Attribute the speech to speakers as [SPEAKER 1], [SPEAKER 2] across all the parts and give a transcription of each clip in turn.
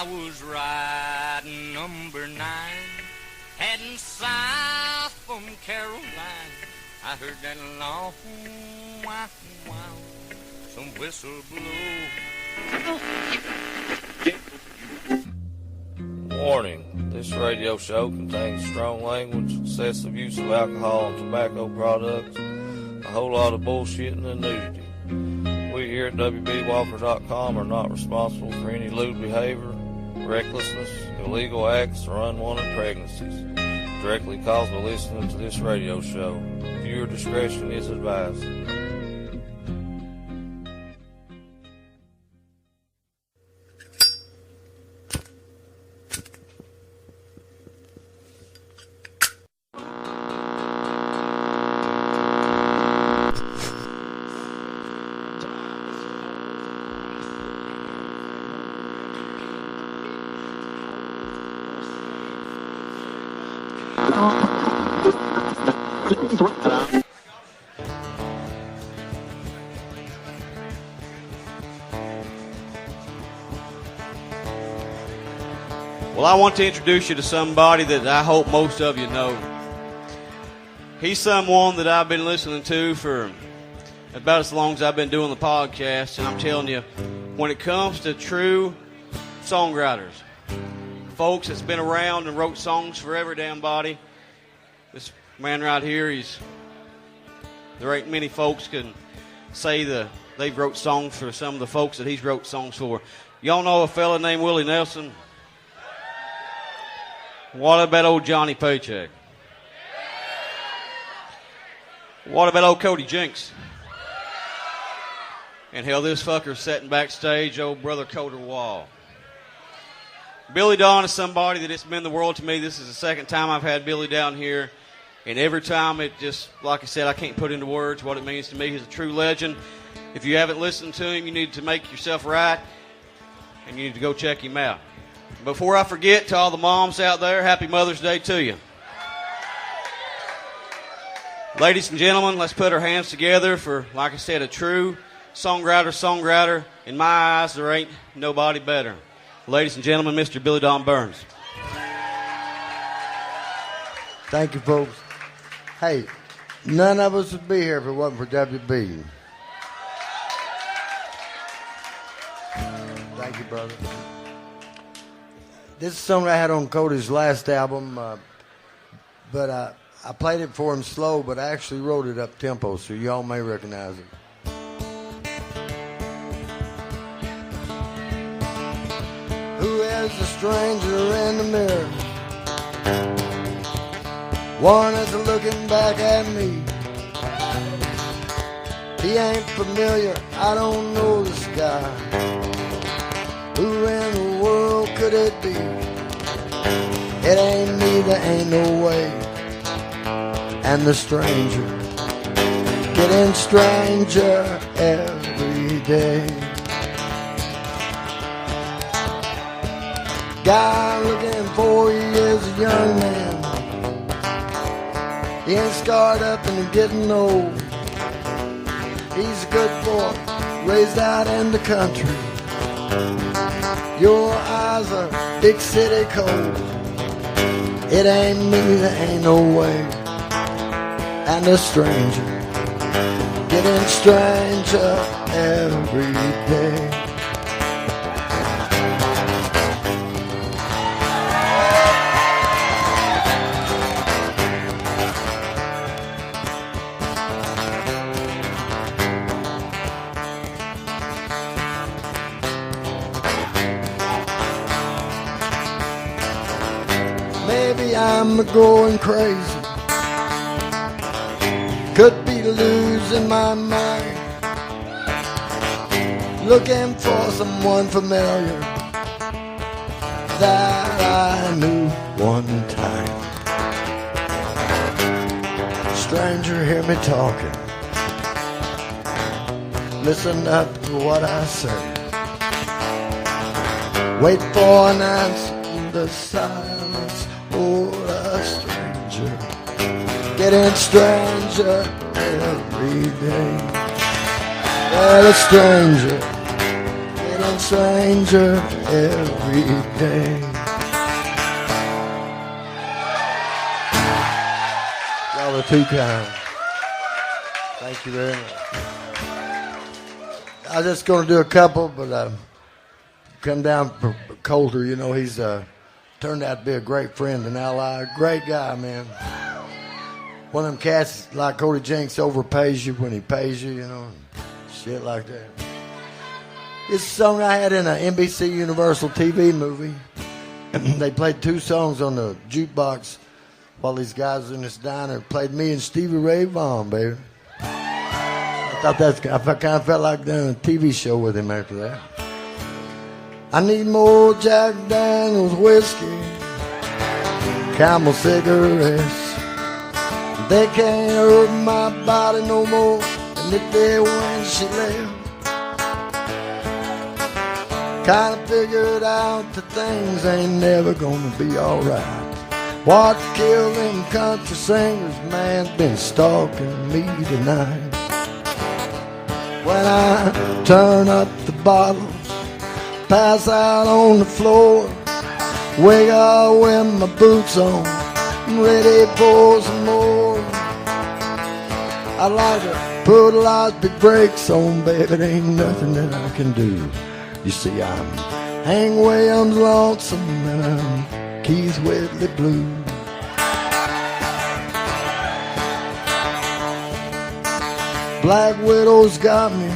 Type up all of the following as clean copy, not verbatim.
[SPEAKER 1] I was riding number 9, heading south from Caroline. I heard that long wow, wow, some whistle blow.
[SPEAKER 2] Warning, this radio show contains strong language, excessive use of alcohol and tobacco products, a whole lot of bullshitting and nudity. We here at WBWalker.com are not responsible for any lewd behavior, recklessness, illegal acts, or unwanted pregnancies directly caused by listening to this radio show. Viewer discretion is advised.
[SPEAKER 3] Well, I want to introduce you to somebody that I hope most of you know. He's someone that I've been listening to for about as long as I've been doing the podcast, and I'm telling you, when it comes to true songwriters, folks that's been around and wrote songs for every damn body, this man right here, there ain't many folks can say they've wrote songs for some of the folks that he's wrote songs for. Y'all know a fella named Willie Nelson? What about old Johnny Paycheck? What about old Cody Jinks? And hell, this fucker's sitting backstage, old brother Colter Wall. Billy Don is somebody that it's meant the world to me. This is the second time I've had Billy down here. And every time it just, like I said, I can't put into words what it means to me. He's a true legend. If you haven't listened to him, you need to make yourself right. And you need to go check him out. Before I forget, to all the moms out there, happy Mother's Day to you. Ladies and gentlemen, let's put our hands together for, like I said, a true songwriter. In my eyes, there ain't nobody better. Ladies and gentlemen, Mr. Billy Don Burns.
[SPEAKER 4] Thank you, folks. Hey, none of us would be here if it wasn't for WB. Thank you, brother. This is something I had on Cody's last album, but I played it for him slow, but I actually wrote it up tempo, so y'all may recognize it. Who is the stranger in the mirror? One is looking back at me. He ain't familiar, I don't know this guy. Who in the world could it be? It ain't me, there ain't no way. And the stranger getting stranger every day. Guy looking for you is a young man. He ain't scarred up and getting old. He's a good boy, raised out in the country. Your eyes are big city cold. It ain't me, there ain't no way. And a stranger getting stranger every day. Maybe I'm going crazy. Could be losing my mind. Looking for someone familiar that I knew one time. Stranger, hear me talking. Listen up to what I say. Wait for an answer in the silence. Oh, a stranger getting stranger every day. Well, a stranger getting one stranger every day. Y'all are too kind. Thank you very much. I was just going to do a couple, but come down for Colter. You know, he's turned out to be a great friend and ally. Great guy, man. One of them cats like Cody Jinks overpays you when he pays you, you know, shit like that. It's a song I had in an NBC Universal TV movie. They played two songs on the jukebox while these guys in this diner played me and Stevie Ray Vaughan, baby. I kind of felt like doing a TV show with him after that. I need more Jack Daniels whiskey, Camel cigarettes. They can't hurt my body no more than it did when she left. Kinda figured out that things ain't never gonna be alright. What killed them country singers, man's been stalking me tonight. When I turn up the bottles, pass out on the floor, wake up with my boots on, I'm ready for some more. I'd like to put a lot of big brakes on, baby, there ain't nothing that I can do. You see, I'm Hank Williams lonesome and I'm Keith Whitley blue. Black Widow's got me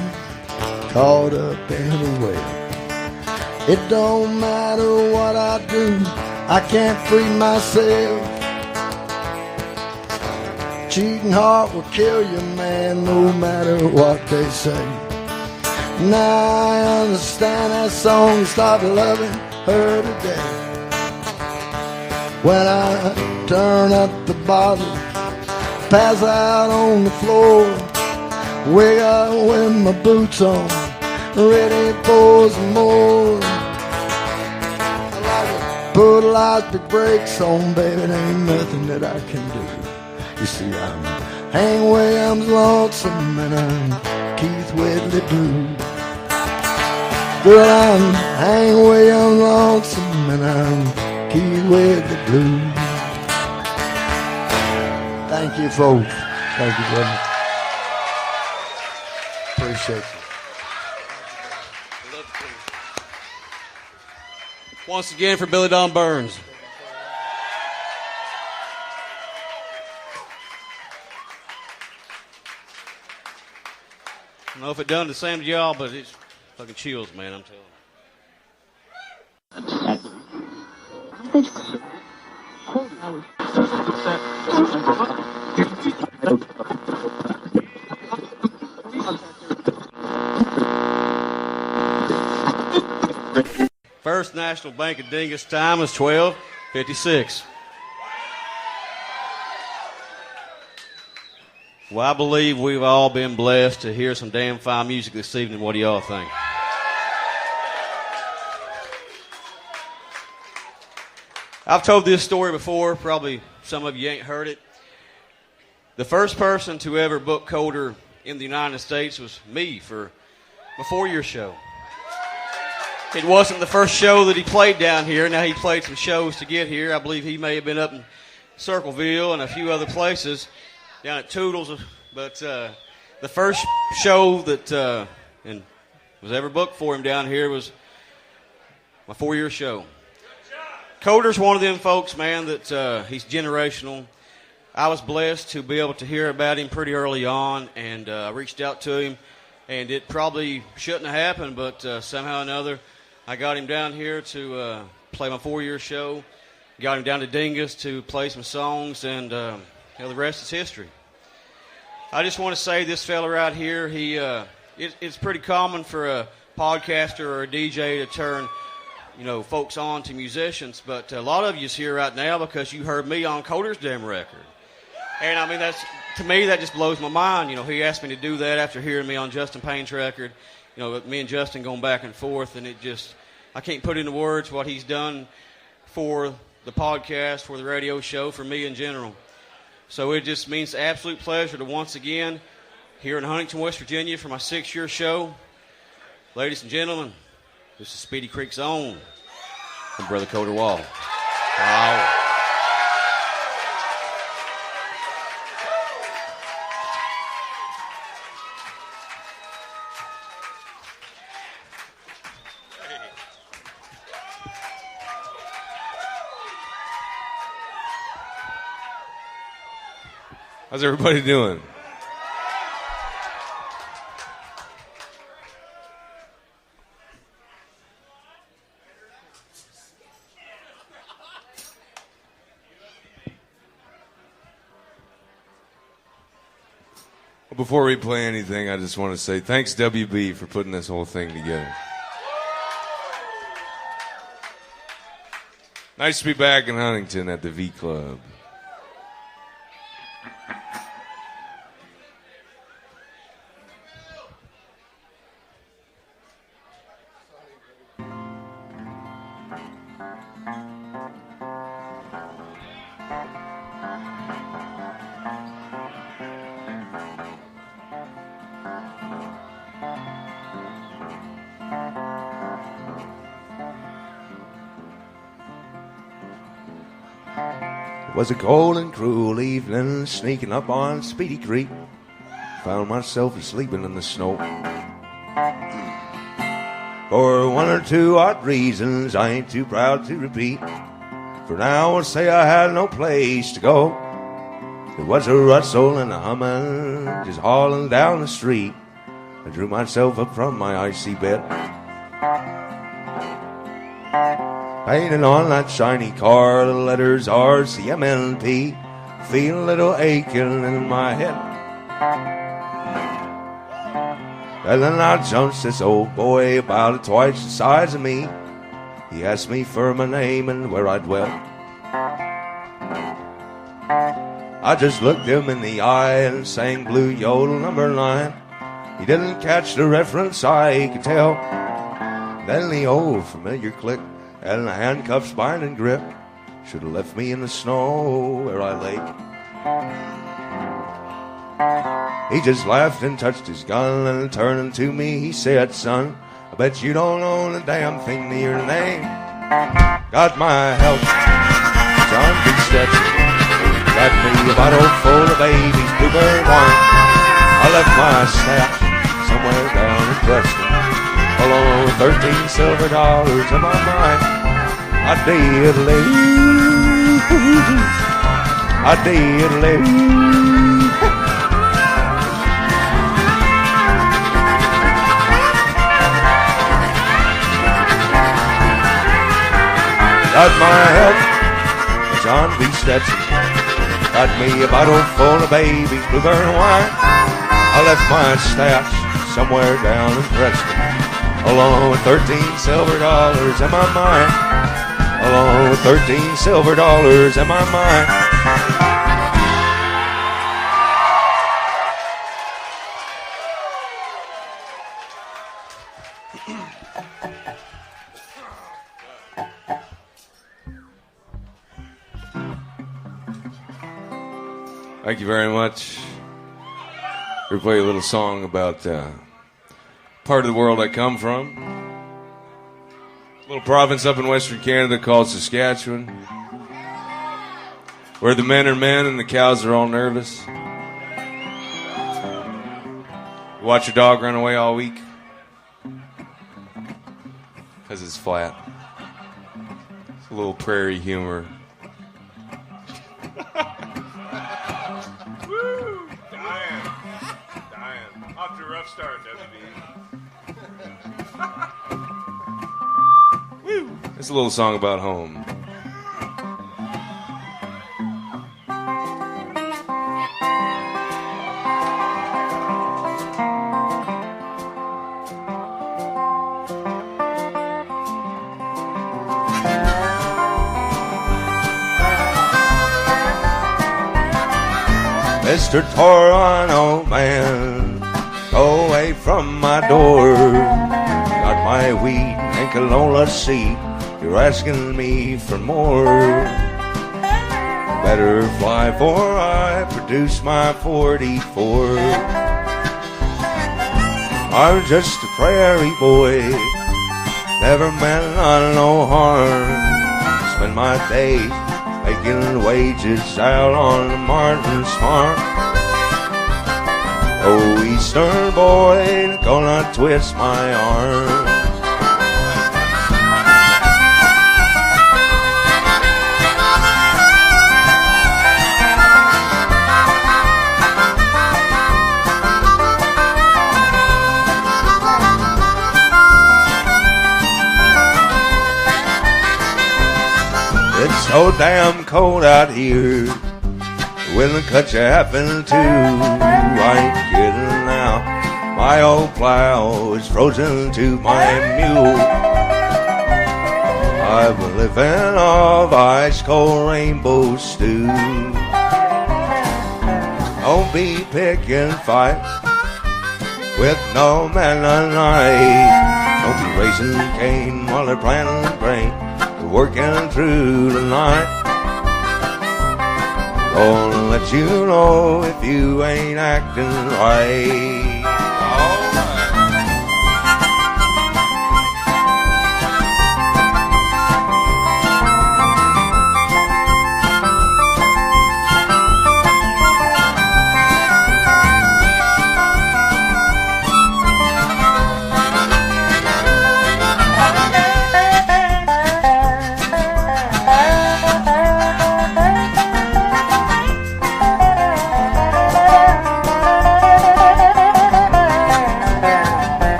[SPEAKER 4] caught up in a web. It don't matter what I do, I can't free myself. Cheating heart will kill you, man, no matter what they say. Now I understand that song, stop loving her today. When I turn up the bottle, pass out on the floor, wake up with my boots on, ready for some more. I like to put a lot of big brakes on, baby, there ain't nothing that I can do. You see, I'm Hank Williams lonesome and I'm Keith Whitley blue. Girl, I'm Hank Williams lonesome and I'm Keith Whitley blue. Thank you, folks. Thank you very much. Appreciate you.
[SPEAKER 3] Once again for Billy Don Burns. I don't know if it done the same to y'all, but it's fucking chills, man, I'm telling you. First National Bank of Dingus time was 12:56. Well, I believe we've all been blessed to hear some damn fine music this evening. What do y'all think? I've told this story before. Probably some of you ain't heard it. The first person to ever book Colter in the United States was me for my 4-year show. It wasn't the first show that he played down here. Now, he played some shows to get here. I believe he may have been up in Circleville and a few other places. Down at Toodles, but the first show that and was ever booked for him down here was my 4-year show. Colter's one of them folks, man, that he's generational. I was blessed to be able to hear about him pretty early on, and I reached out to him, and it probably shouldn't have happened, but somehow or another, I got him down here to play my 4-year show, got him down to Dingus to play some songs, and the rest is history. I just want to say this fella right here, it's pretty common for a podcaster or a DJ to turn, folks on to musicians, but a lot of you's here right now because you heard me on Colter's damn record. And I mean, to me, that just blows my mind. He asked me to do that after hearing me on Justin Payne's record. Me and Justin going back and forth, and I can't put into words what he's done for the podcast, for the radio show, for me in general. So it just means absolute pleasure to once again, here in Huntington, West Virginia, for my 6-year show. Ladies and gentlemen, This is Speedy Creek's own from Brother Colter Wall. Wow.
[SPEAKER 5] How's everybody doing? Before we play anything, I just want to say thanks, WB, for putting this whole thing together. Nice to be back in Huntington at the V Club. It was a cold and cruel evening, sneaking up on Speedy Creek. Found myself sleeping in the snow. For one or two odd reasons I ain't too proud to repeat. For now I'll say I had no place to go. There was a rustle and a humming, just hauling down the street. I drew myself up from my icy bed. Painted on that shiny car, the letters RCMNP. Feel a little aching in my head. And then out jumps this old boy about twice the size of me. He asked me for my name and where I dwelt. I just looked him in the eye and sang Blue Yodel number 9. He didn't catch the reference, I could tell. Then the old familiar click and the handcuffs bind and grip should have left me in the snow where I lay. He just laughed and touched his gun, and turning to me he said, "Son, I bet you don't own a damn thing to your name." Got my help, John B. Stetson. Got me a bottle full of baby's bluebird wine. I left my stash somewhere down in Preston, along with 13 silver dollars in my mind. I did leave. I did leave. Got my help, John B. Stetson. Got me a bottle full of baby's bluebird wine. I left my stash somewhere down in Preston, along with 13 silver dollars in my mind. Along with 13 silver dollars in my mind. Thank you very much. We're play a little song about part of the world I come from. A little province up in Western Canada called Saskatchewan, where the men are men and the cows are all nervous. You watch your dog run away all week because it's flat. It's a little prairie humor.
[SPEAKER 6] Dying. Off to a rough start, WB.
[SPEAKER 5] It's a little song about home. Mr. Toronto man, go away from my door. Got my weed and canola seed. You're asking me for more. Better fly, for I produce my 44. I'm just a prairie boy never meant no harm. Spend my days making wages out on the Martin's farm. Oh, Eastern boy, gonna twist my arm. It's so damn cold out here. Will cut you half in two. I ain't kidding now. My old plow is frozen to my mule. I've been living off ice cold rainbow stew. Don't be picking fights with no man tonight. Don't be raising cane while they're planting grain, working through the night. Gonna let you know if you ain't acting right.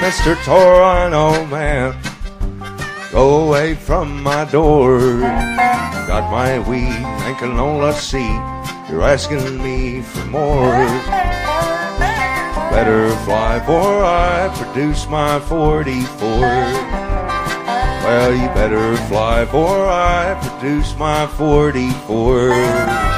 [SPEAKER 5] Mr. Torano man, go away from my door. Got my weed and canola seed, you're asking me for more. Better fly for I produce my 44. Well, you better fly for I produce my 44.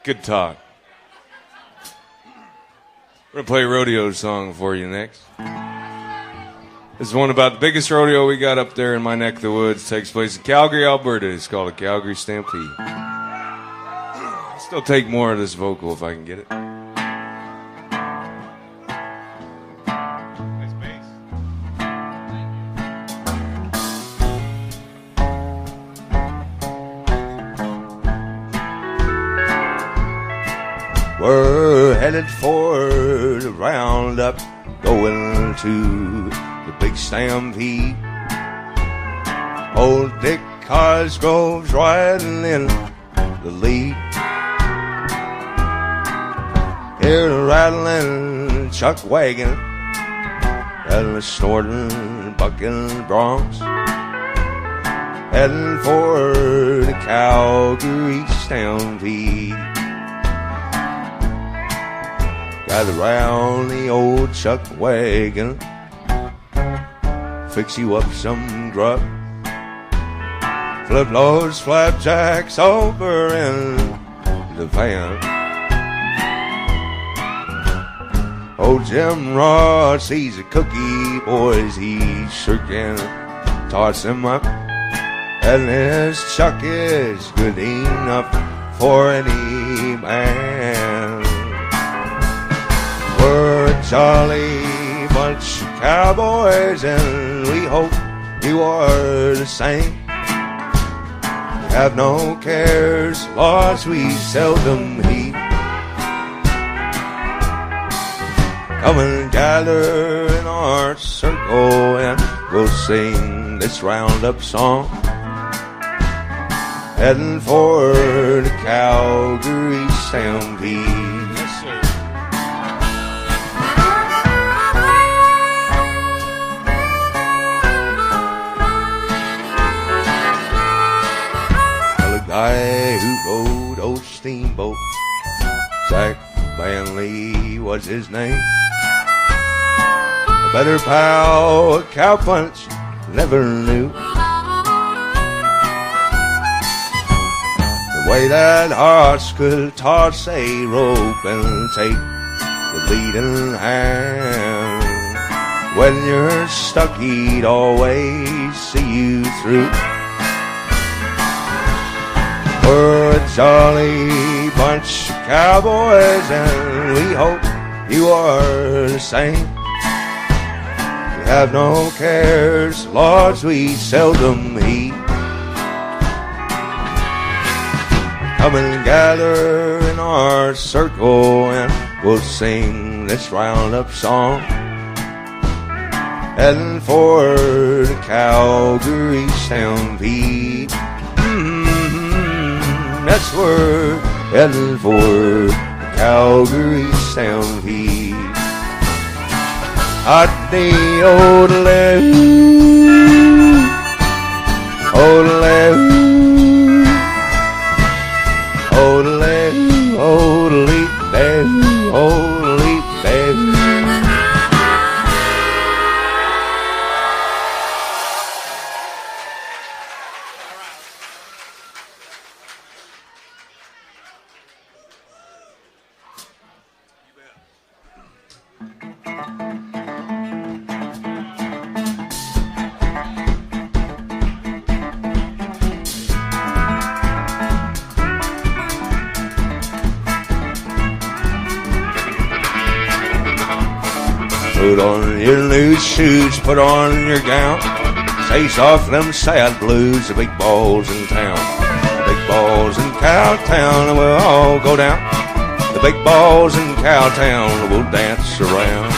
[SPEAKER 6] Good talk. We're going to play a rodeo song for you next. This is one about the biggest rodeo we got up there in my neck of the woods. It takes place in Calgary, Alberta. It's called a Calgary Stampede. I'll still take more of this vocal if I can get it. Nice bass.
[SPEAKER 5] We're headed for the roundup, going to the big stampede. Old Dick Cosgrove's riding in the lead. Hear the rattling chuck wagon and the snorting bucking broncs, heading for the Calgary Stampede. Gather round the old chuck wagon, fix you up some grub, flip those flapjacks over in the van. Old Jim Ross, he's a cookie, boys, he sure can toss him up, and his chuck is good enough for any man. We're a jolly bunch of cowboys, and we hope you are the same. Have no cares, laws we seldom heed. Come and gather in our circle, and we'll sing this roundup song, heading for the Calgary Stampede. Guy who rode old steamboat, Zach Manley was his name. A better pal a cowpunch never knew. way that hearts could toss a rope and take the leading hand. When you're stuck, he'd always see you through. We're a jolly bunch of cowboys, and we hope you are the same. We have no cares, lords, we seldom heed. Come and gather in our circle, and we'll sing this roundup song. Heading for the Calgary Stampede. That's where heading for the Calgary Stampede. Odele, odele, odele, odele, odele, baby. Put on your new shoes, put on your gown, chase off them sad blues, the big balls in town. The big balls in Cowtown, and we'll all go down. The big balls in Cowtown, we'll dance around.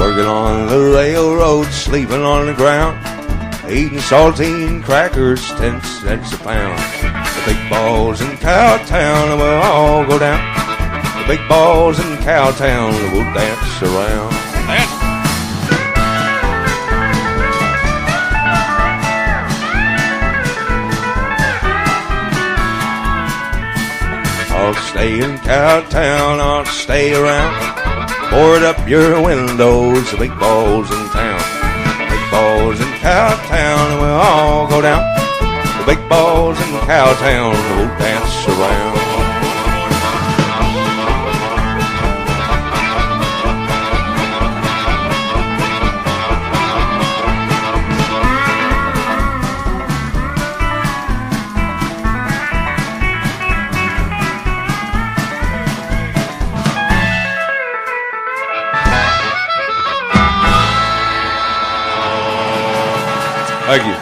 [SPEAKER 5] Working on the railroad, sleeping on the ground, eating saltine crackers, 10 cents a pound. The big balls in Cowtown, and we'll all go down. The big balls in Cowtown, and we'll dance around. I'll stay in Cowtown, I'll stay around. Board up your windows, the big balls in town. Balls in Cowtown, and we'll all go down. The big balls in Cowtown, we'll dance around. Thank you.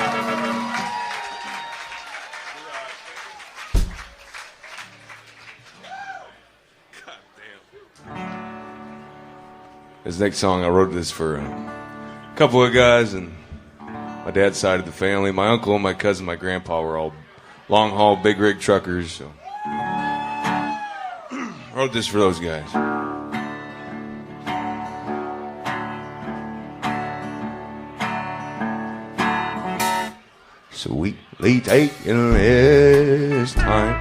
[SPEAKER 5] This next song, I wrote this for a couple of guys and my dad's side of the family. My uncle and my cousin, my grandpa were all long haul big rig truckers. So I wrote this for those guys. Sweetly taking his time,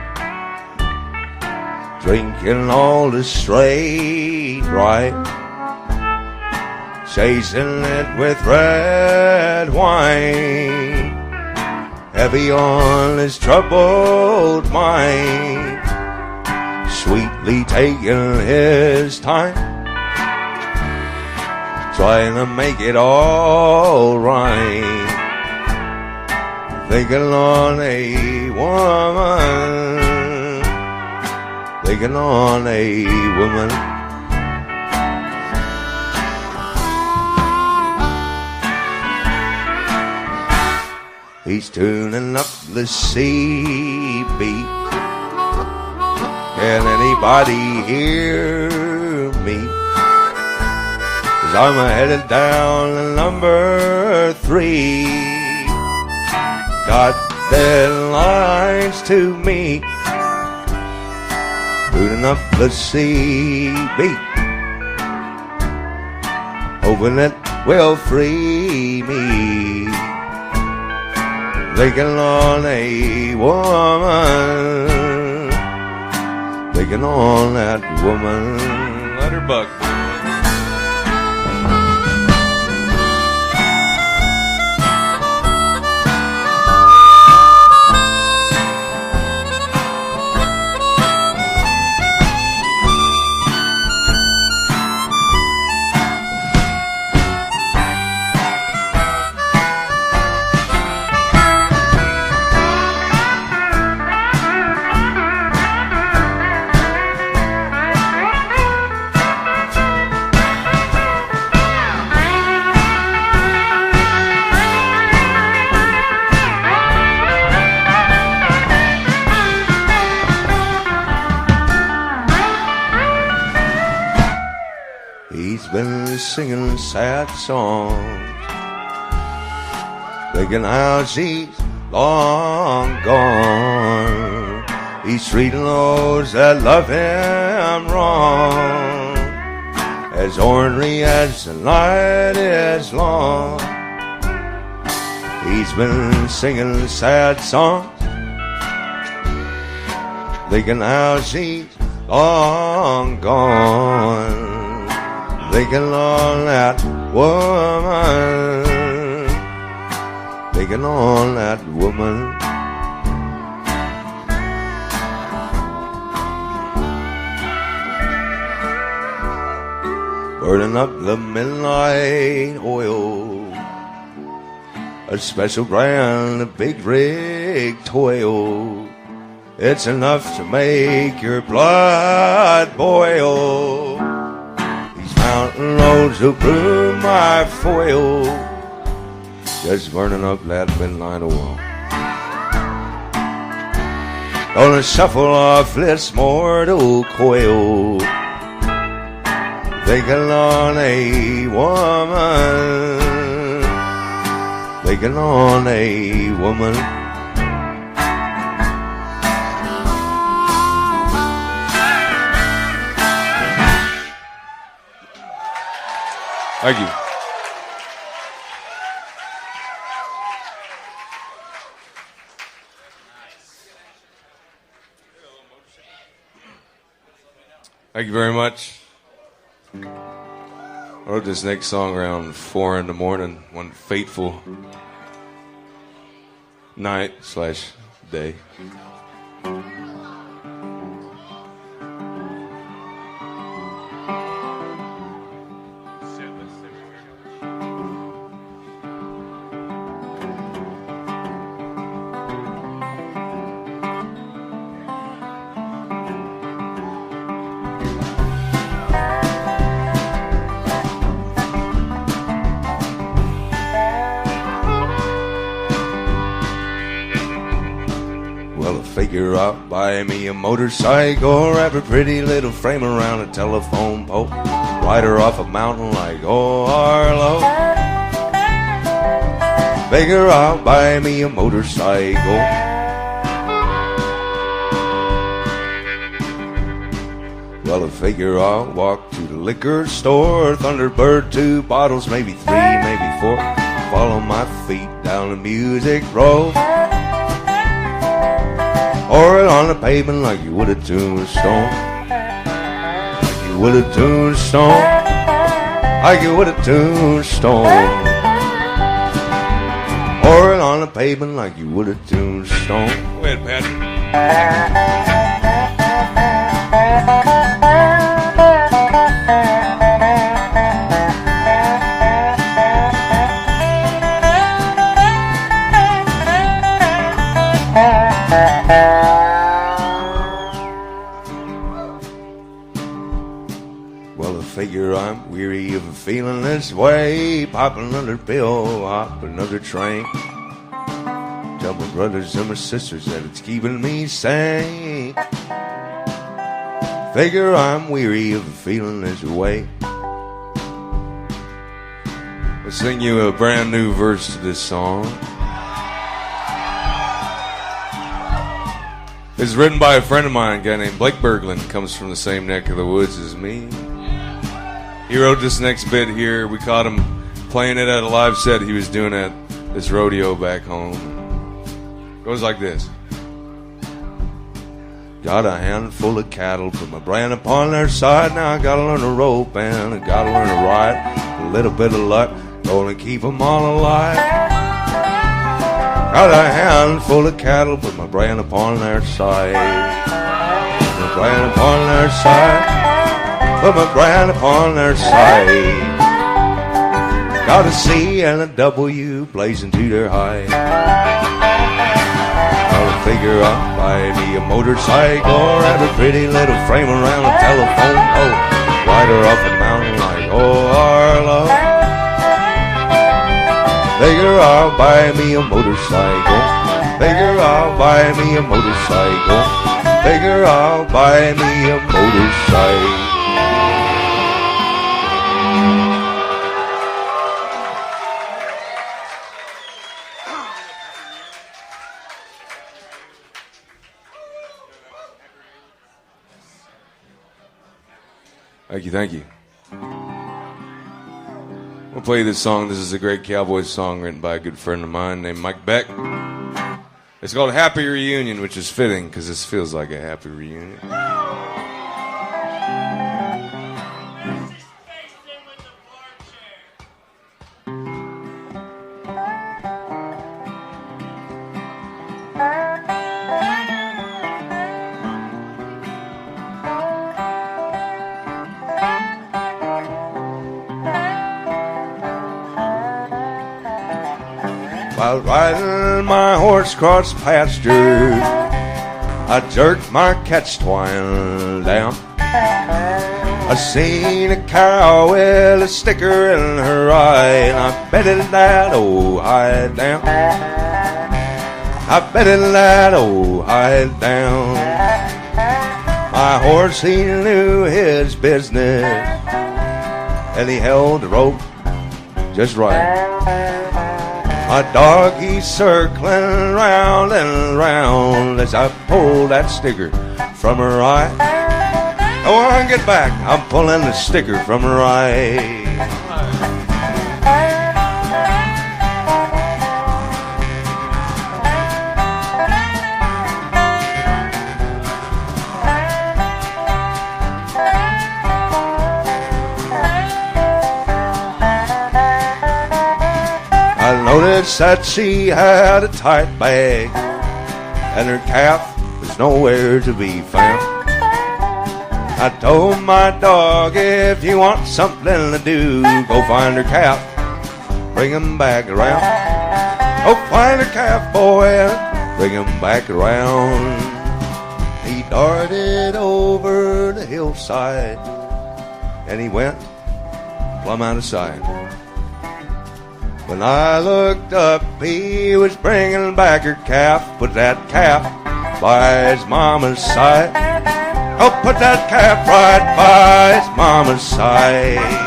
[SPEAKER 5] drinking all the straight right, chasing it with red wine, heavy on his troubled mind. Sweetly taking his time, trying to make it all right. Thinking on a woman, thinking on a woman. He's tuning up the sea beat. Can anybody hear me? 'Cause I'm headed down to number 3. Got deadlines to meet, tuning up the sea beat, hoping it will free me. Thinking on a woman, thinking on that woman. Let her bug. singing sad songs, thinking how she's long gone. He's treating those that love him wrong, as ornery as the night is long. He's been singing sad songs, thinking how she's long gone, thinking on that woman, thinking on that woman. Burning up the midnight oil, a special brand of big rig toil. It's enough to make your blood boil. These mountain roads will prove my foil, just burning up that midnight oil. Gonna shuffle off this mortal coil, thinking on a woman, thinking on a woman.
[SPEAKER 6] Thank you. Thank you very much. I wrote this next song around 4 in the morning, one fateful night/day.
[SPEAKER 5] Figure out, buy me a motorcycle, wrap a pretty little frame around a telephone pole, ride her off a mountain like Harlow. Figure out, buy me a motorcycle. Well, I figure I'll walk to the liquor store, Thunderbird, 2 bottles, maybe 3, maybe 4. Follow my feet down the music road, or it on the pavement like you would a tombstone, like you would a tombstone, like you would a tombstone, or it on the pavement like you would a tombstone.
[SPEAKER 6] Go ahead, Pat.
[SPEAKER 5] Figure I'm weary of feeling this way, pop another pill, hop another train, tell my brothers and my sisters that it's keeping me sane. Figure I'm weary of feeling this way.
[SPEAKER 6] I'll sing you a brand new verse to this song. It's written by a friend of mine, a guy named Blake Berglund, comes from the same neck of the woods as me. He wrote this next bit here. We caught him playing it at a live set he was doing at this rodeo back home. Goes like this. Got a handful of cattle, put my brand upon their side. Now I gotta learn to rope and I gotta learn to ride. A little bit of luck, gonna keep them all alive. Got a handful of cattle, put my brand upon their side. Put my brand upon their side. Put my brand upon their side. Got a C and a W blazing to their hide. I'll figure I'll buy me a motorcycle, have a pretty little frame around a telephone pole, ride her off a mountain like Harlow. Figure I'll buy me a motorcycle. Figure I'll buy me a motorcycle. Figure I'll buy me a motorcycle. Thank you, thank you. We'll play this song. This is a great cowboy song written by a good friend of mine named Mike Beck. It's called Happy Reunion, which is fitting because this feels like a happy reunion.
[SPEAKER 5] While riding my horse cross pasture, I jerked my catch twine down. I seen a cow with a sticker in her eye, and I betted that old hide down. I betted that old hide down. My horse, he knew his business, and he held the rope just right. My dog, he's circling round and round as I pull that sticker from her eye. Go on, get back. I'm pulling the sticker from her eye. I noticed that she had a tight bag, and her calf was nowhere to be found. I told my dog, if you want something to do, go find her calf, bring him back around. Go find her calf, boy, and bring him back around. He darted over the hillside, and he went plumb out of sight. When I looked up, he was bringing back her calf. Put that calf by his mama's side. Oh, put that calf right by his mama's side.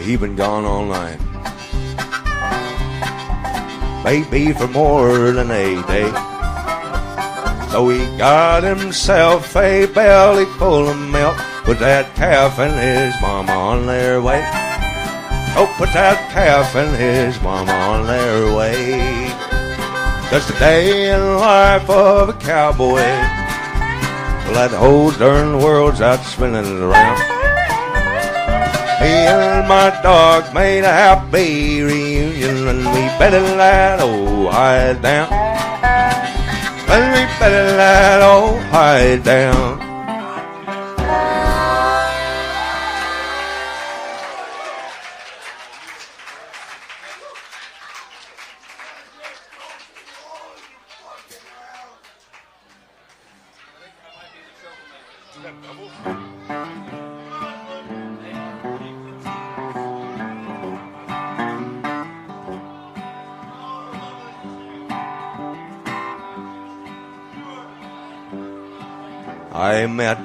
[SPEAKER 5] He been gone all night, maybe for more than a day. So he got himself a belly full of milk, put that calf and his mama on their way. Oh, put that calf and his mama on their way. Just a day in the life of a cowboy. Well, that whole darn world's out spinning around. Me and my dog made a happy reunion, and we betted that old hide down. And we betted that old hide down. I met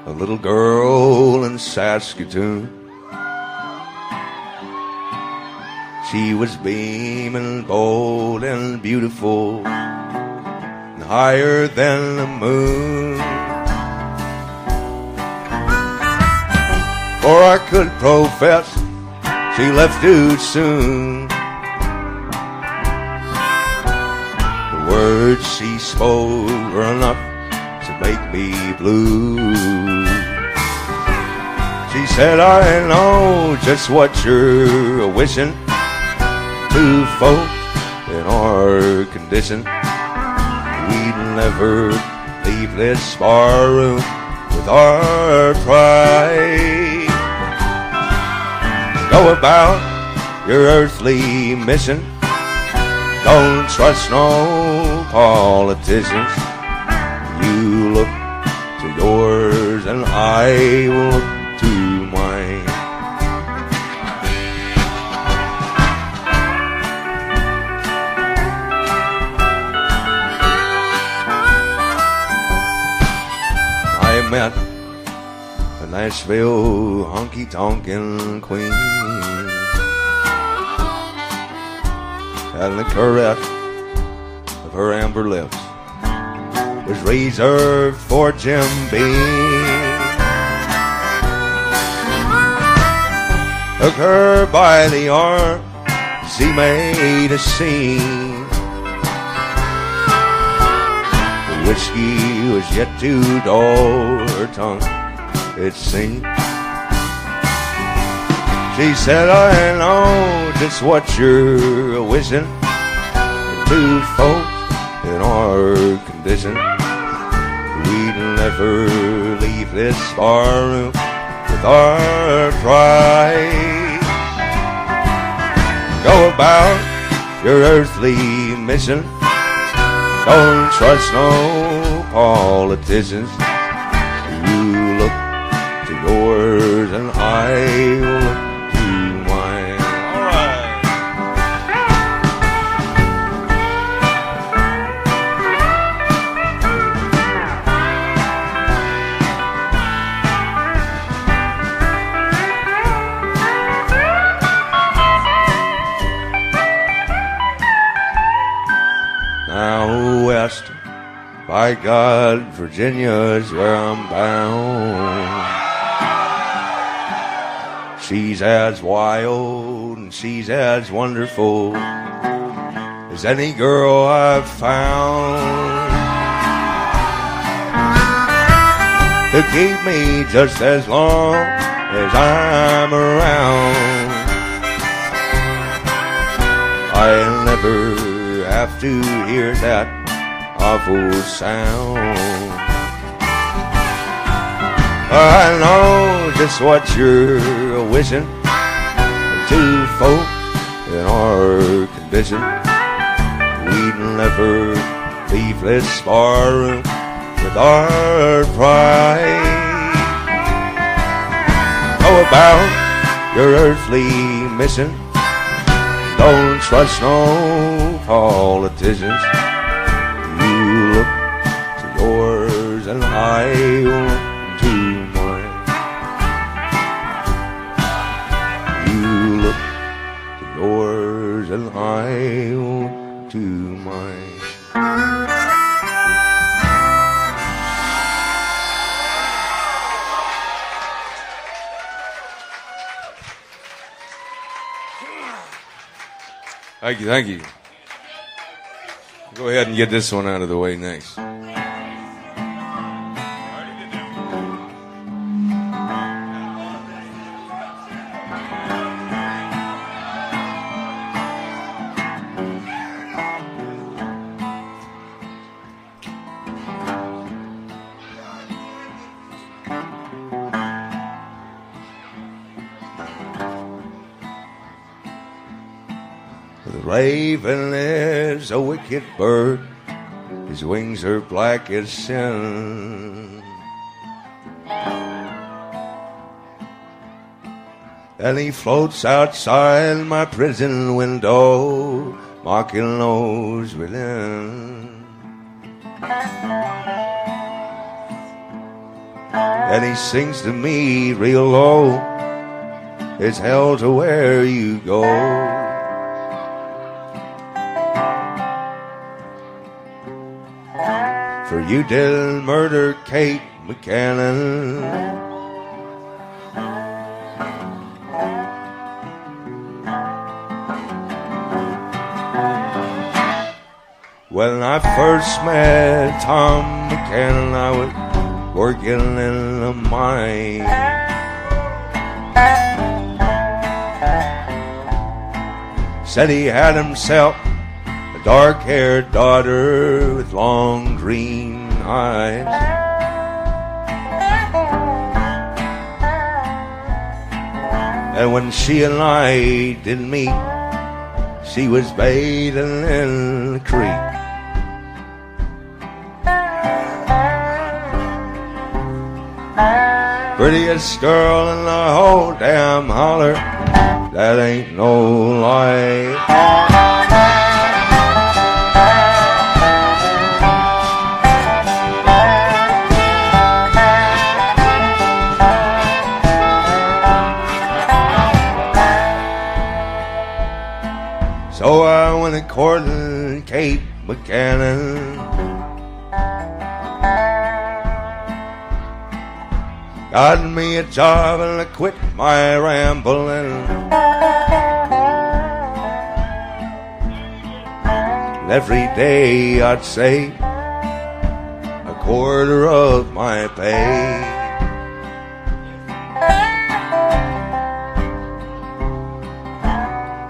[SPEAKER 5] a little girl in Saskatoon. She was beaming, bold and beautiful, and higher than the moon. For I could profess she left too soon. The words she spoke were enough to make me blue. She said, I know just what you're wishing. Two folks in our condition, we'd never leave this bar room with our pride. Go about your earthly mission. Don't trust no politicians. You look to yours and I will look to mine. Nashville honky-tonkin' queen. And the caress of her amber lips was reserved for Jim Beam. Took her by the arm, she made a scene. The whiskey was yet to dull her tongue, it seemed. She said, I know just what you're wishing. Two folks in our condition, we'd never leave this barroom with our pride. Go about your earthly mission. Don't trust no politicians. You look to yours and I look to mine. All right. Now west, by God, Virginia's where I'm bound. She's as wild and she's as wonderful as any girl I've found. To keep me just as long as I'm around. I'll never have to hear that awful sound. I know just what you're wishing. Two folk in our condition, we'd never leave this barroom with our pride. Go about your earthly mission. Don't trust no politicians. You look to yours and I look to mine. You look to yours and I look to mine.
[SPEAKER 6] Thank you, thank you. Go ahead and get this one out of the way next.
[SPEAKER 5] The raven is a wicked bird. His wings are black as sin. And he floats outside my prison window, mocking those within. And he sings to me real low, it's hell to where you go. For you did murder Kate Buchanan. When I first met Tom Buchanan, I was working in a mine. Said he had himself a dark-haired daughter with long green eyes. And when she and I did meet, she was bathing in the creek. Prettiest girl in the whole damn holler, that ain't no lie. So I went a courting Kate Buchanan. Got me a job and I quit my rambling. And every day I'd save a quarter of my pay.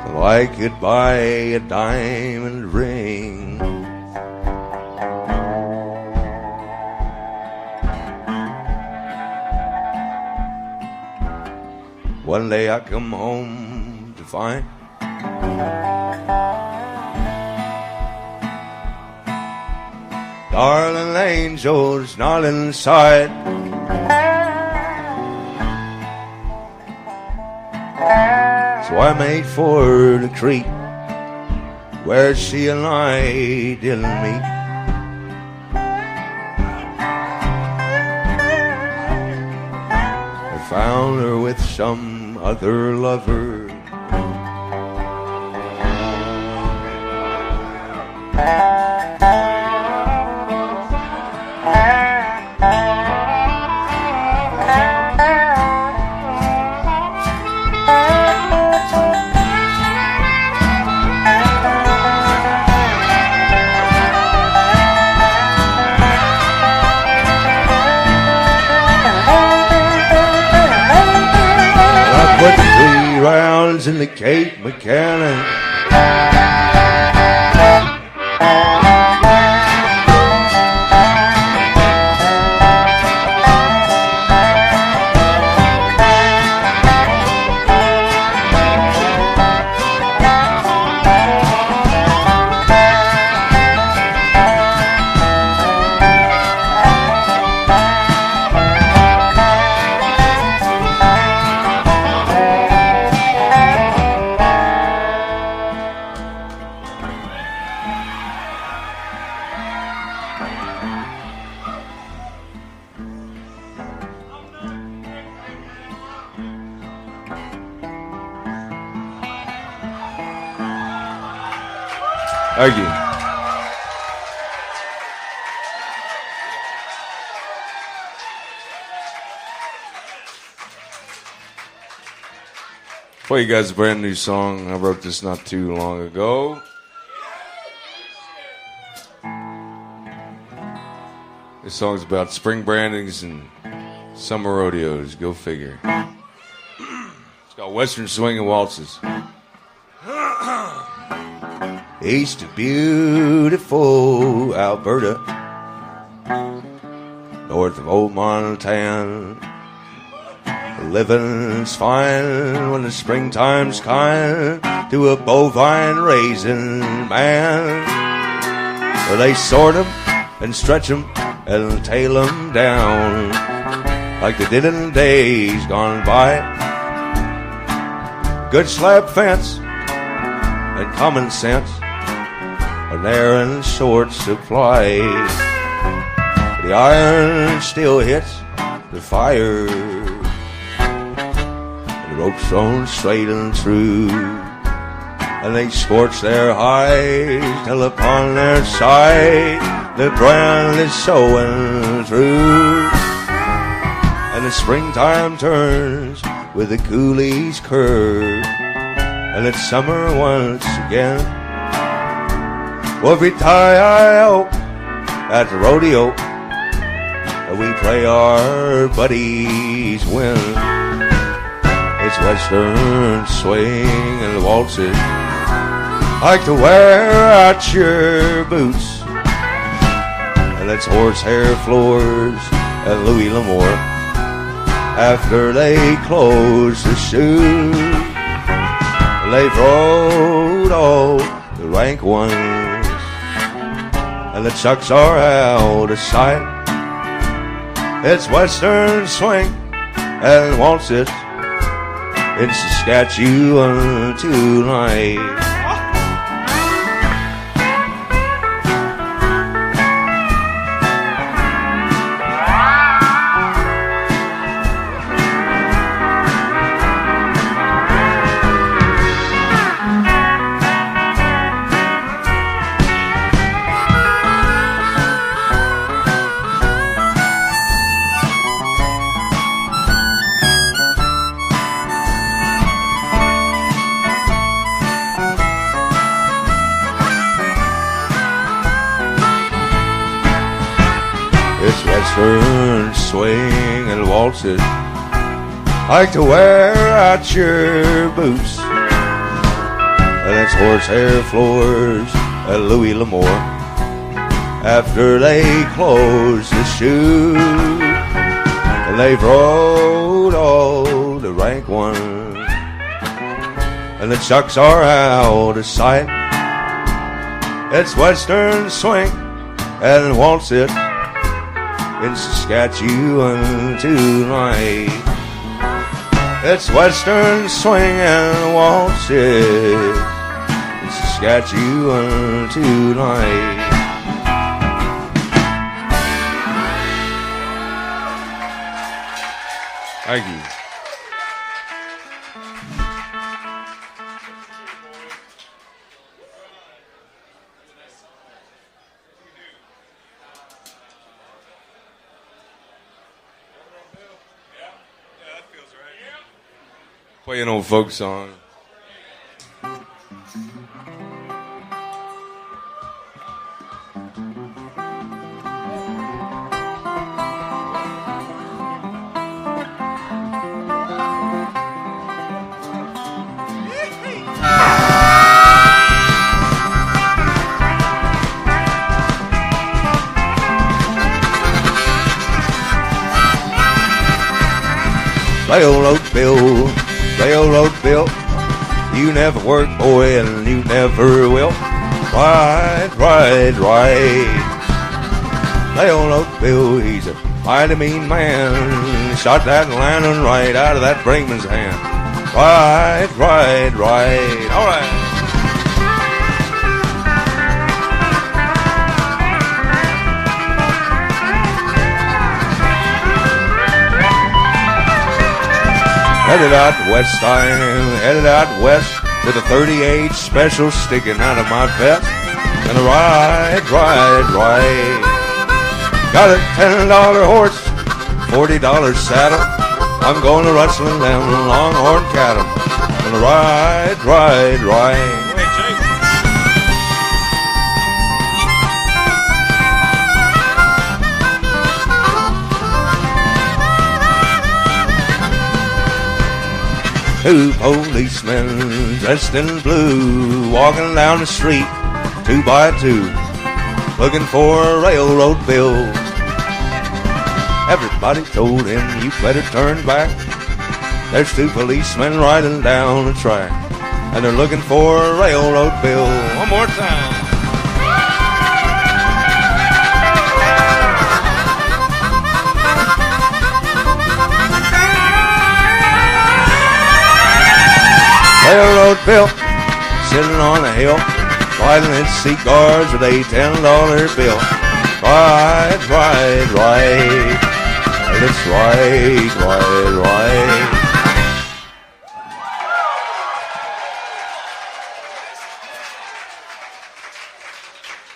[SPEAKER 5] So I could buy a diamond ring. One day I come home to find darling angel's not inside. So I made for the creek where she and I didn't meet. I found her with some other lover. Put 3 rounds in the Kate Buchanan. Thank you. Play you guys a brand new song. I wrote this not too long ago. This song's about spring brandings and summer rodeos. Go figure. It's got Western swing and waltzes. East of beautiful Alberta, north of old Montana. Living's fine when the springtime's kind to a bovine raising man, where they sort 'em and stretch 'em and tail 'em down like they did in days gone by. Good slab fence and common sense are there in short supply. The iron still hits the fire, and the rope's thrown straight and true, and they scorch their hides till upon their side the brand is showing through. And the springtime turns with the coolie's curve, and it's summer once again. Well, we tie-I-O at the rodeo, and we play our buddies win. It's western swing and waltzes, like to wear out your boots, and it's horsehair floors and Louis L'Amour after they close the shoe. They've rode all the rank ones, and the chucks are out of sight. It's western swing and waltzes in Saskatchewan tonight. western swing and waltz it. Like to wear out your boots. That's horsehair floors at Louis L'Amour. After they close the shoe, and they've rode all the rank ones, and the chucks are out of sight. It's western swing and waltz it in Saskatchewan tonight. It's western swing and waltz it in Saskatchewan tonight.
[SPEAKER 6] Thank you. Play an old folk song.
[SPEAKER 5] Play old Oak Bill, play old Oak Bill. You never work, boy, and you never will. Right, right, right. Play old Oak Bill, he's a mighty mean man. Shot that lantern right out of that brakeman's hand. Right, right, right. All right. Headed out west, I'm headed out west with a 38 special sticking out of my vest. And a ride, ride, ride. Got a $10 horse, $40 saddle. I'm going to rustling them longhorn cattle. And a ride, ride, ride. Two policemen dressed in blue, walking down the street, 2 by 2, looking for a railroad bill. Everybody told him, you better turn back. There's 2 policemen riding down the track, and they're looking for a railroad bill. One more time. Railroad bill, sitting on a hill, riding its seat guards with a $10 bill. Right, right, right. It's right, right, right.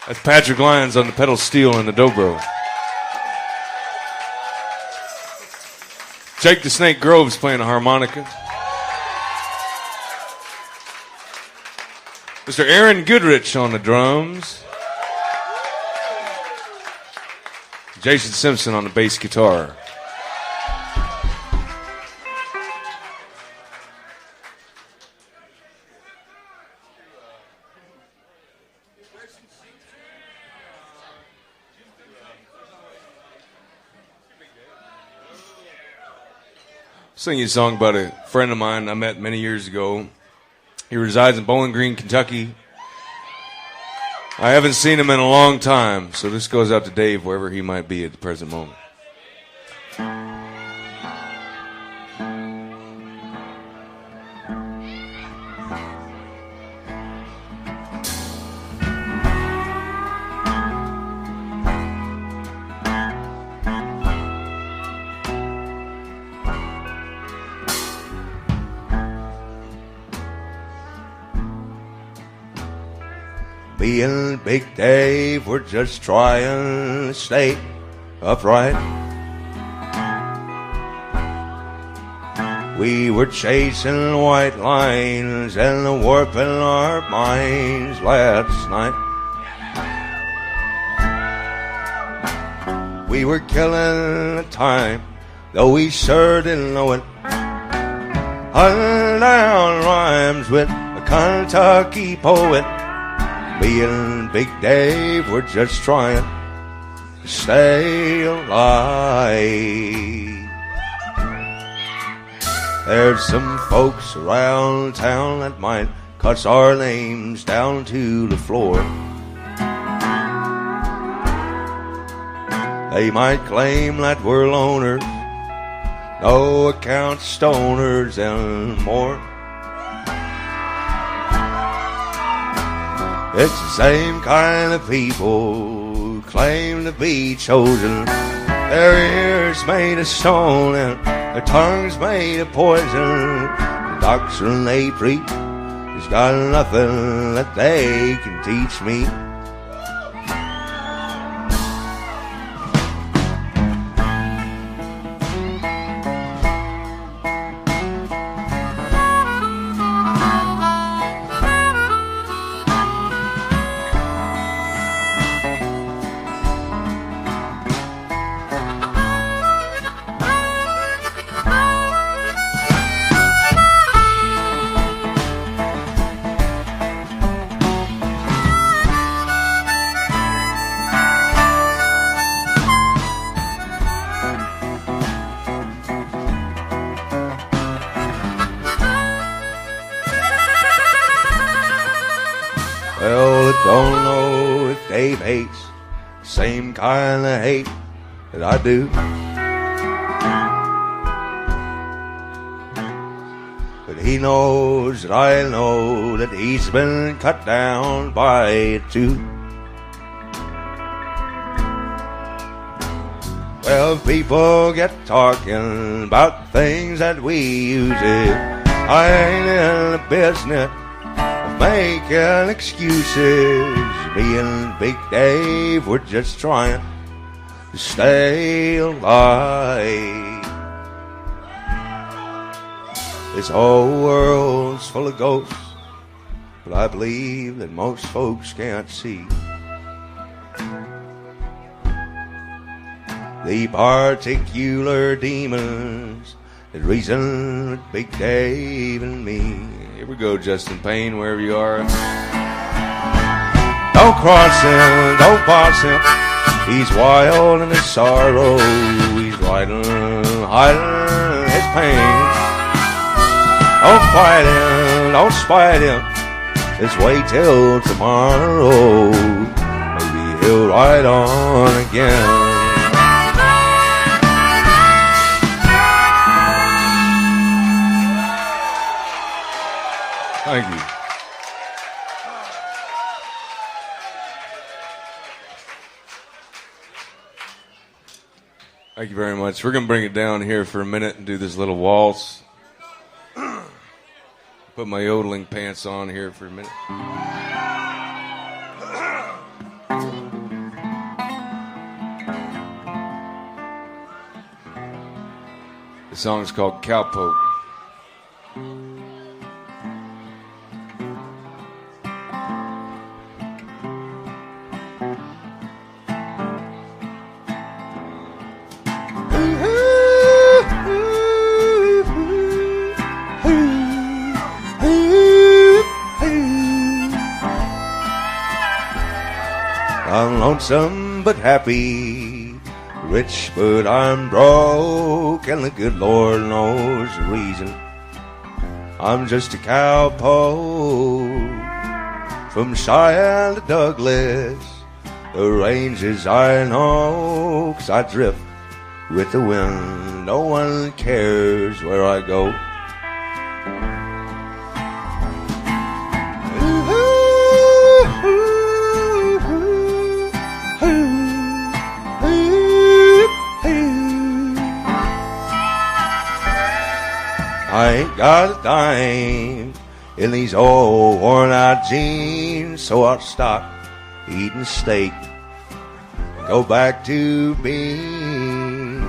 [SPEAKER 6] That's Patrick Lyons on the pedal steel and the dobro. Jake the Snake Grove's playing a harmonica. Mr. Aaron Goodrich on the drums. Jason Simpson on the bass guitar. Singing a song about a friend of mine I met many years ago. He resides in Bowling Green, Kentucky. I haven't seen him in a long time, so this goes out to Dave wherever he might be at the present moment.
[SPEAKER 5] Me and Big Dave were just trying to stay upright. We were chasing white lines and warping our minds last night. We we were killing the time, though we sure didn't know it. Hunting down rhymes with a Kentucky poet. Me and Big Dave were just trying to stay alive. There's some folks around town that might cuss our names down to the floor. They might claim that we're loners, no account stoners and more. It's the same kind of people who claim to be chosen. Their ears made of stone and their tongues made of poison. The doctrine they preach has got nothing that they can teach me. Well, I don't know if Dave hates the same kind of hate that I do. But he knows that I know that he's been cut down by it too. Well, people get talking about things that we use it. I ain't in the business making excuses. Me and Big Dave, we're just trying to stay alive. This whole world's full of ghosts, but I believe that most folks can't see the particular demons that reason with Big Dave and me.
[SPEAKER 6] Here we go, Justin Payne, wherever you are.
[SPEAKER 5] Don't cross him, don't boss him. He's wild in his sorrow. He's hiding his pain. Don't fight him, don't spite him. Just wait till tomorrow. Maybe he'll ride on again.
[SPEAKER 6] Thank you. Thank you very much. We're going to bring it down here for a minute and do this little waltz. Put my yodeling pants on here for a minute. The song is called Cowpoke.
[SPEAKER 5] I'm lonesome but happy, rich but I'm broke, and the good Lord knows the reason. I'm just a cowpoke from Cheyenne to Douglas. The ranges I know, 'cause I drift with the wind. No one cares where I go. I ain't got a dime in these old worn-out jeans, so I'll stop eating steak and go back to beans.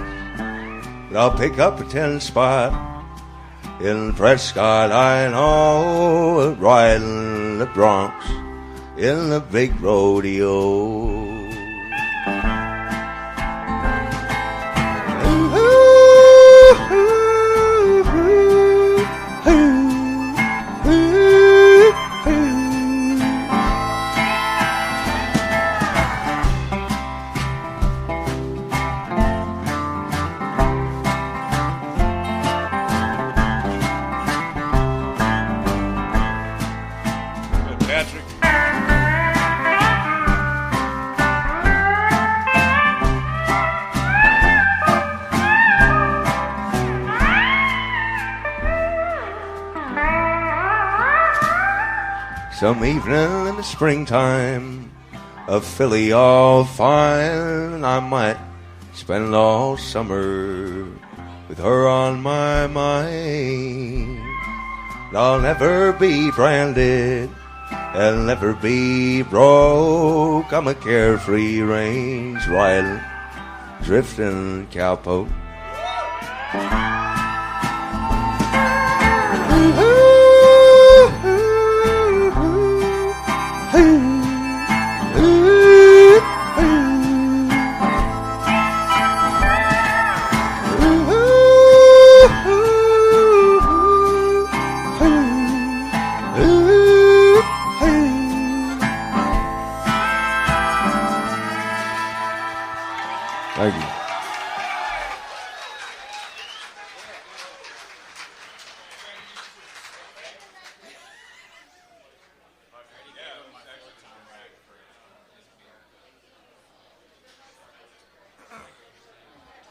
[SPEAKER 5] But I'll pick up a 10 spot in Prescott, I know, riding the broncs in the big rodeo. Some evening in the springtime, a filly all fine, I might spend all summer with her on my mind. I'll never be branded, I'll never be broke. I'm a carefree range riding, drifting cowpoke.
[SPEAKER 6] Thank you.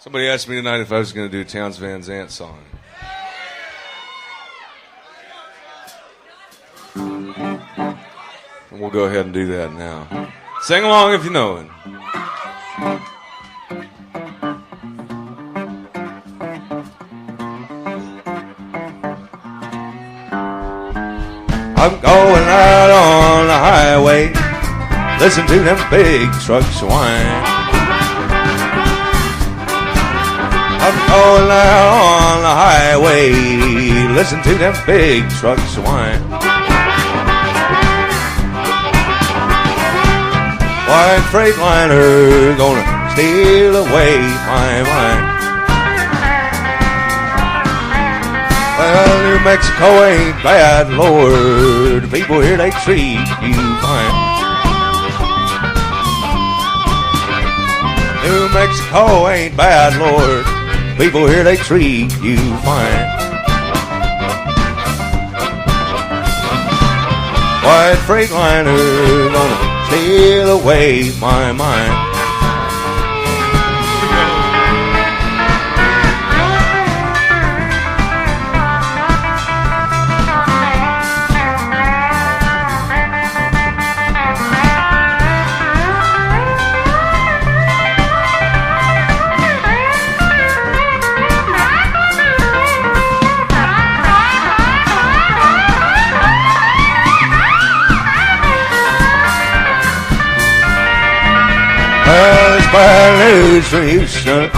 [SPEAKER 6] Somebody asked me tonight if I was going to do Towns Van Zandt song. And we'll go ahead and do that now. Sing along if you know it.
[SPEAKER 5] I'm going out on the highway, listen to them big trucks whine. I'm going out on the highway, listen to them big trucks whine. White Freightliner gonna steal away my mind. Well, New Mexico ain't bad, Lord. The people here, they treat you fine. New Mexico ain't bad, Lord. People here, they treat you fine. White Freightliner gonna steal away my mind. Well, it's bad news from Houston.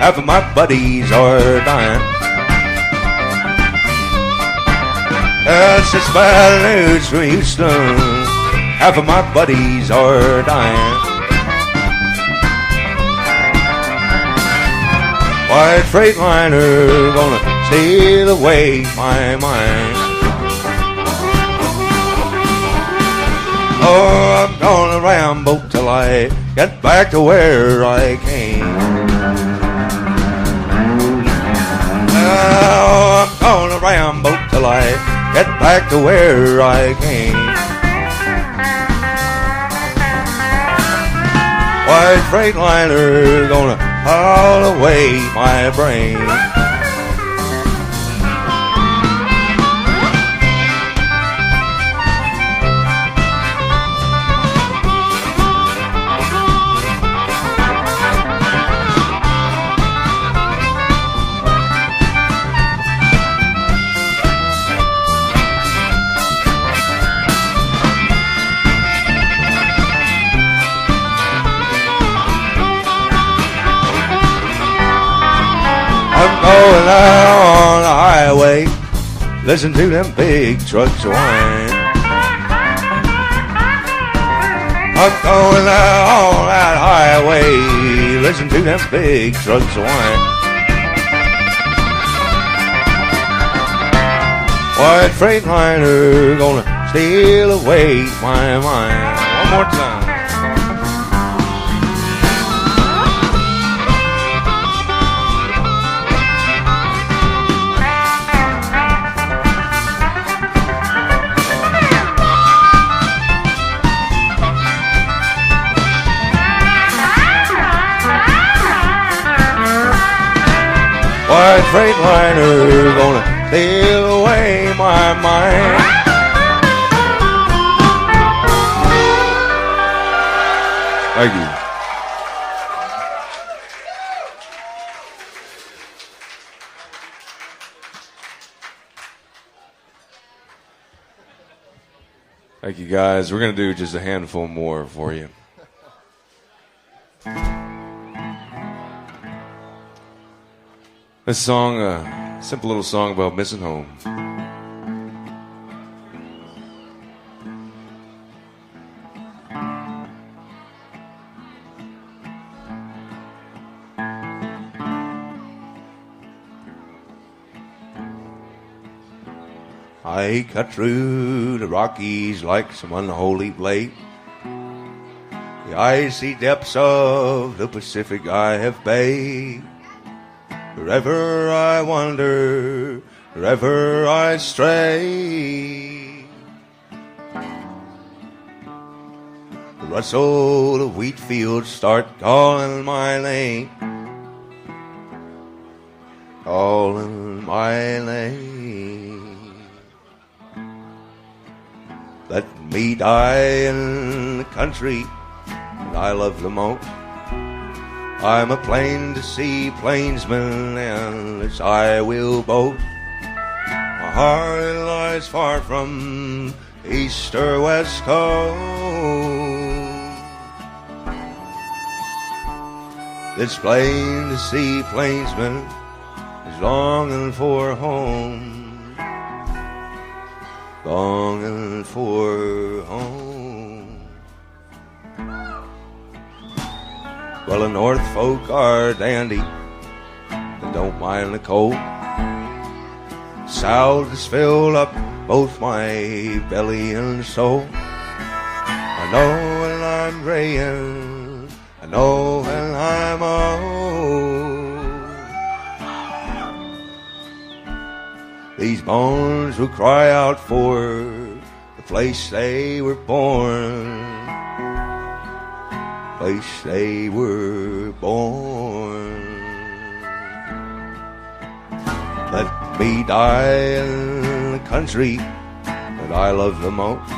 [SPEAKER 5] Half of my buddies are dying. It's just bad news from Houston. Half of my buddies are dying. White Freightliner gonna steal away my mind. Oh, I'm gonna ramble till I get back to where I came. Oh, I'm gonna ramble till I get back to where I came. White Freightliner gonna haul away my brain. I'm going out on the highway, listen to them big trucks whine. I'm going out on that highway, listen to them big trucks whine. White Freightliner gonna steal away my mind. One more time. White Freightliner gonna steal away my mind.
[SPEAKER 6] Thank you. Thank you, guys. We're going to do just a handful more for you. This song, a simple little song about missing home.
[SPEAKER 5] I cut through the Rockies like some unholy blade. The icy depths of the Pacific I have bathed. Wherever I wander, wherever I stray, the rustle of wheat fields start calling my name, calling my name. Let me die in the country that I love the most. I'm a plain-to-see plainsman, and this I will boast. My heart lies far from east or west coast. This plain-to-see plainsman is longing for home, longing for home. Well, the North folk are dandy, they don't mind the cold. South has filled up both my belly and soul. I know when I'm graying, I know when I'm old. These bones will cry out for the place they were born, place they were born. Let me die in the country that I love the most.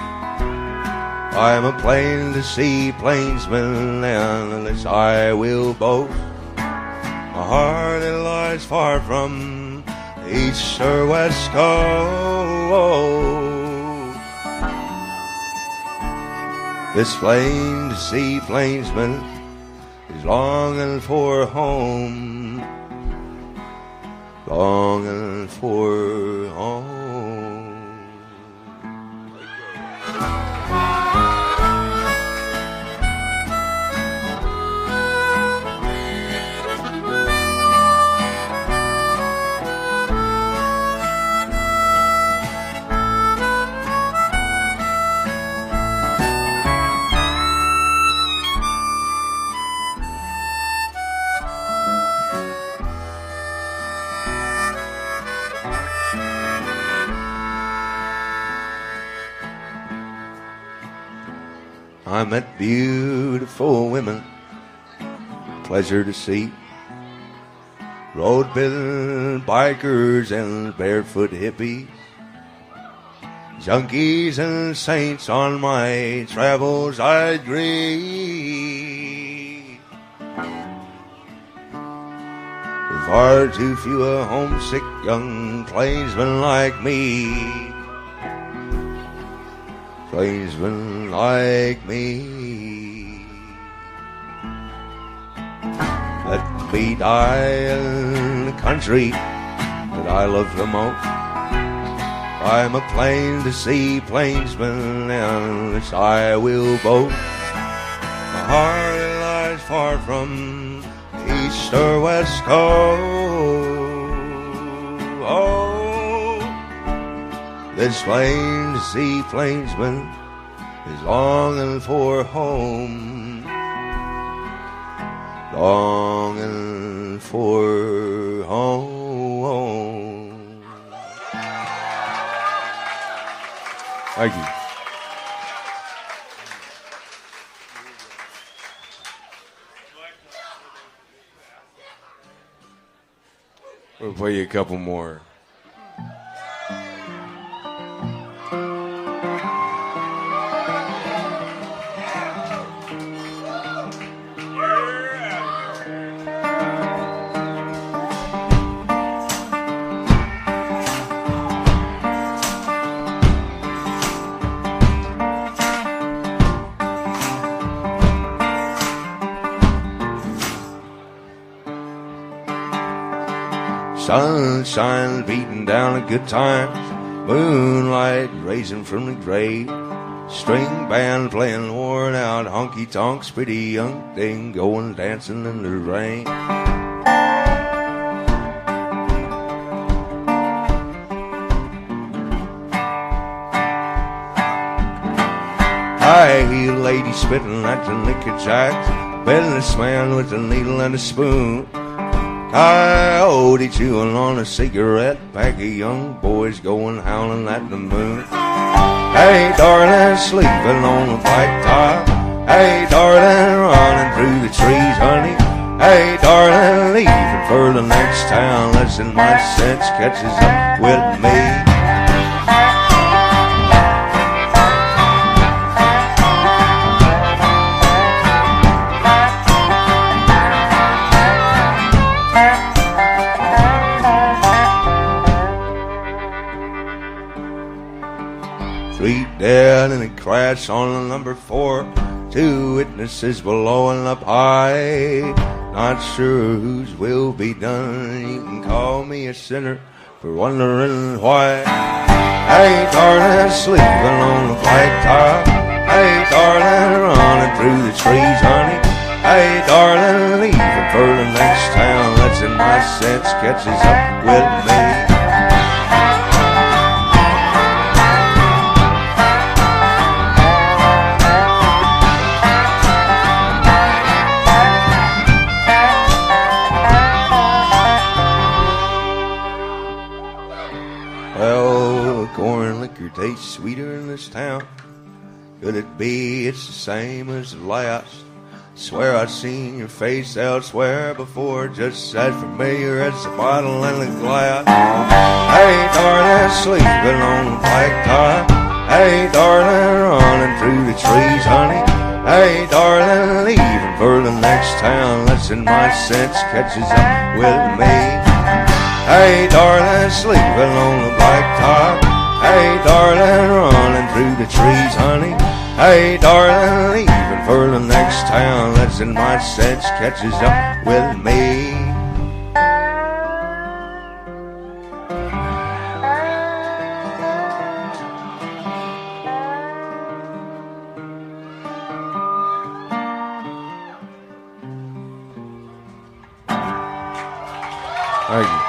[SPEAKER 5] I'm a plain-to-see plainsman, and this I will boast. My heart it lies far from the east or west coast. This plain-to-see plainsman is longing for home, longing for home. I met beautiful women, pleasure to see. Road-bitten bikers and barefoot hippies, junkies and saints on my travels I'd greet. Far too few homesick young plainsmen like me, plainsmen like me. Let me die in the country that I love the most. I'm a plain-to-see plainsman, and this I will boast. My heart lies far from east or west coast. Oh, this plain-to-see plainsman is longing for home, longing for home.
[SPEAKER 6] Thank you. We'll play you a couple more.
[SPEAKER 5] Sunshine beating down a good times, moonlight raising from the grave, string band playing worn out honky tonks, pretty young thing going dancing in the rain. High heel lady spitting at the liquor jacks, businessman with a needle and a spoon, coyote chewing on a cigarette, pack of young boys going howling at the moon. Hey darling, sleeping on the blacktop, hey darling, running through the trees, honey, hey darling, leaving for the next town, listen, my sense catches up with me. Three dead in a crash on the number 4. 2 witnesses blowing up high. Not sure whose will be done. You can call me a sinner for wondering why. Hey darling, sleeping on the blacktop. Hey darling, running through the trees, honey. Hey darling, leaving for the next town. That's in my sense catches up with me. Tastes sweeter in this town. Could it be it's the same as the last? Swear I've seen your face elsewhere before, just as familiar as the bottle and the glass. Hey darling, sleeping on the blacktop. Hey darling, running through the trees, honey. Hey darling, leaving for the next town. Listen, my sense catches up with me. Hey darling, sleeping on the blacktop. Hey darling, running through the trees, honey. Hey darling, leaving for the next town. That's in my sense catches up with me. Thank you.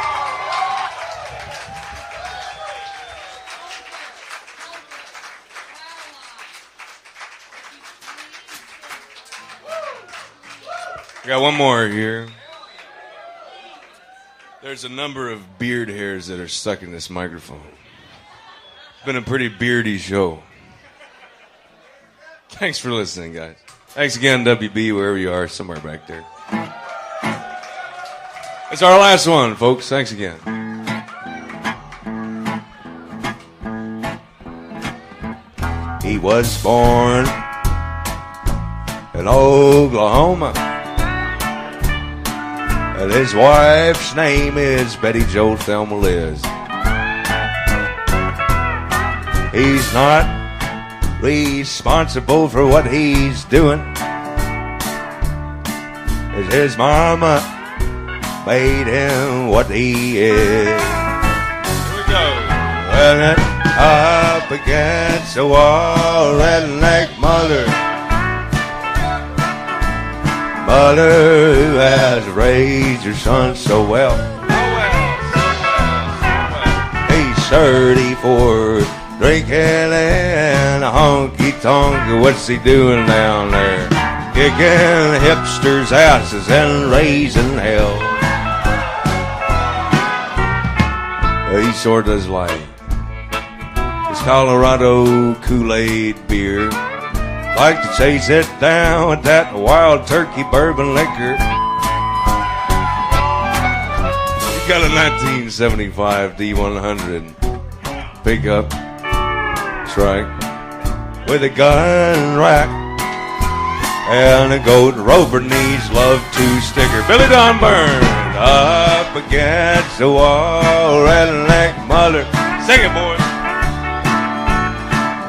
[SPEAKER 6] I got one more here. There's a number of beard hairs that are stuck in this microphone. It's been a pretty beardy show. Thanks for listening, guys. Thanks again, WB, wherever you are, somewhere back there. It's our last one, folks. Thanks again.
[SPEAKER 5] He was born in Oklahoma, and his wife's name is Betty Jo Thelma Liz. He's not responsible for what he's doing, as his mama made him what he is.
[SPEAKER 6] Here we go.
[SPEAKER 5] Well, it up against the wall, redneck mother who has raised her son so well. He's 34, drinking in a honky-tonk. What's he doing down there? Kicking hipsters' asses and raising hell. He sure does like his Colorado Kool-Aid beer. Like to chase it down with that wild turkey bourbon liquor. He got a 1975 D100 pickup truck with a gun rack and a gold Rover needs love to sticker. Billy Don Burns up against the wall, redneck mother. Sing it, boys.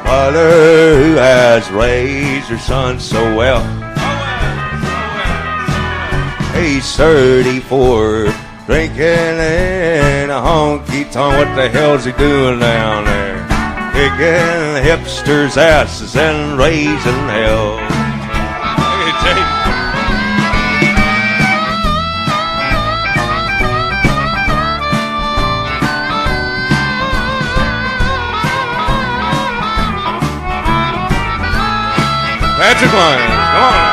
[SPEAKER 5] Mother who has raised her son so well. He's 34, drinking in a honky-tonk. What the hell's he doing down there? Kicking hipsters' asses and raising hell. Look at Jake. Patrick Lyons, come on.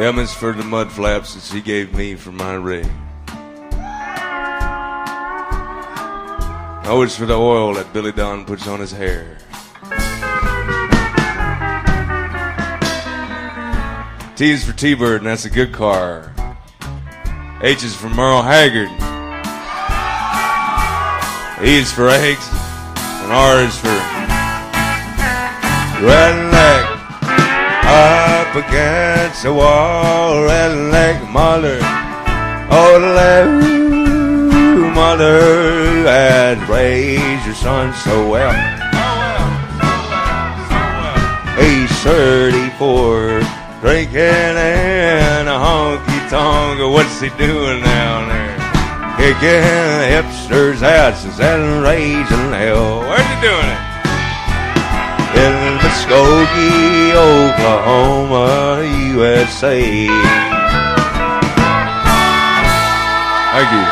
[SPEAKER 5] Emmons for the mud flaps that she gave me for my rig. Oh, it's for the oil that Billy Don puts on his hair. T is for T-Bird, and that's a good car. H is for Merle Haggard. E is for eggs, and R is for redneck. Up against the wall, redneck mother. Oh, the mother had raised your son so well. He's 34, drinking in a honky-tonk. What's he doing down there? Kicking hipsters' asses and raising hell. Where's he doing it? In Muskogee, Oklahoma, USA. Thank you.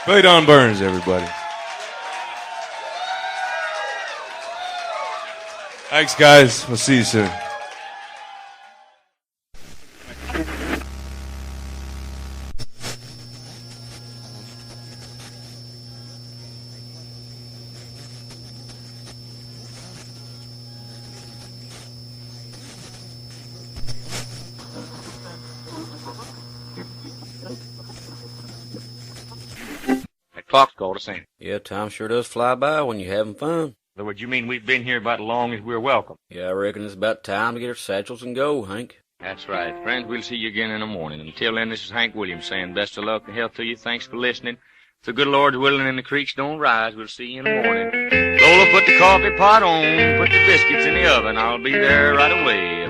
[SPEAKER 5] Play Don Burns, everybody. Thanks, guys. We'll see you soon.
[SPEAKER 1] Clock's called us in.
[SPEAKER 7] Yeah, time sure does fly by when you're having fun.
[SPEAKER 1] In other words, you mean we've been here about as long as we're welcome?
[SPEAKER 7] Yeah, I reckon it's about time to get our satchels and go, Hank.
[SPEAKER 1] That's right. Friends, we'll see you again in the morning. Until then, this is Hank Williams saying best of luck and health to you. Thanks for listening. If the good Lord's willing and the creeks don't rise, we'll see you in the morning. Lola, put the coffee pot on, put the biscuits in the oven. I'll be there right away.